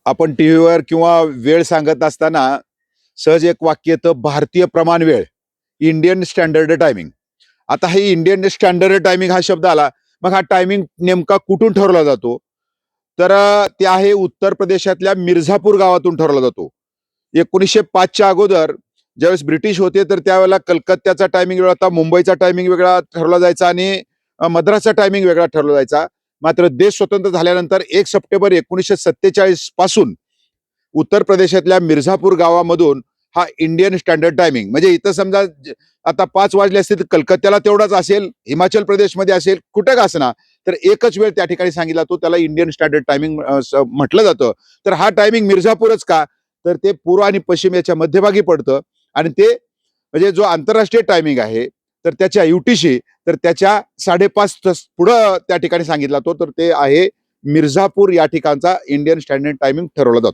आपण टीव्हीवर किंवा वेळ सांगत असताना सहज एक वाक्य येतं, भारतीय प्रमाण वेळ, इंडियन स्टँडर्ड टायमिंग. आता हे इंडियन स्टँडर्ड टायमिंग हा शब्द आला, मग हा टायमिंग नेमका कुठून ठरवला जातो? तर ते आहे उत्तर प्रदेशातल्या मिर्झापूर गावातून ठरवला जातो. 1905च्या अगोदर ज्यावेळेस ब्रिटिश होते, तर त्यावेळेला कलकत्त्याचा टायमिंग वेगळा होता, मुंबईचा टायमिंग वेगळा ठरवला जायचा आणि मद्रासचा टायमिंग वेगळा ठरवला जायचा. मात्र देश स्वतंत्र झाल्यानंतर 1 सप्टेंबर 1947 पासून उत्तर प्रदेशातल्या मिर्झापूर गावामधून हा इंडियन स्टँडर्ड टायमिंग, म्हणजे इथं समजा आता 5 वाजले असतील तर कलकत्त्याला तेवढाच असेल, हिमाचल प्रदेशमध्ये असेल, कुठं का असेना, तर एकच वेळ त्या ठिकाणी सांगितला तो त्याला इंडियन स्टँडर्ड टायमिंग म्हटलं जातं. तर हा टायमिंग मिर्झापूरच का? तर ते पूर्व आणि पश्चिम याच्या मध्यभागी पडतं आणि ते म्हणजे जो आंतरराष्ट्रीय टायमिंग आहे, तर त्याच्या UTC, तर त्याच्या 5.5 तास पुढं त्या ठिकाणी सांगितला तो, तर ते आहे मिर्झापूर या ठिकाणचा इंडियन स्टँडर्ड टायमिंग ठरवला जातो.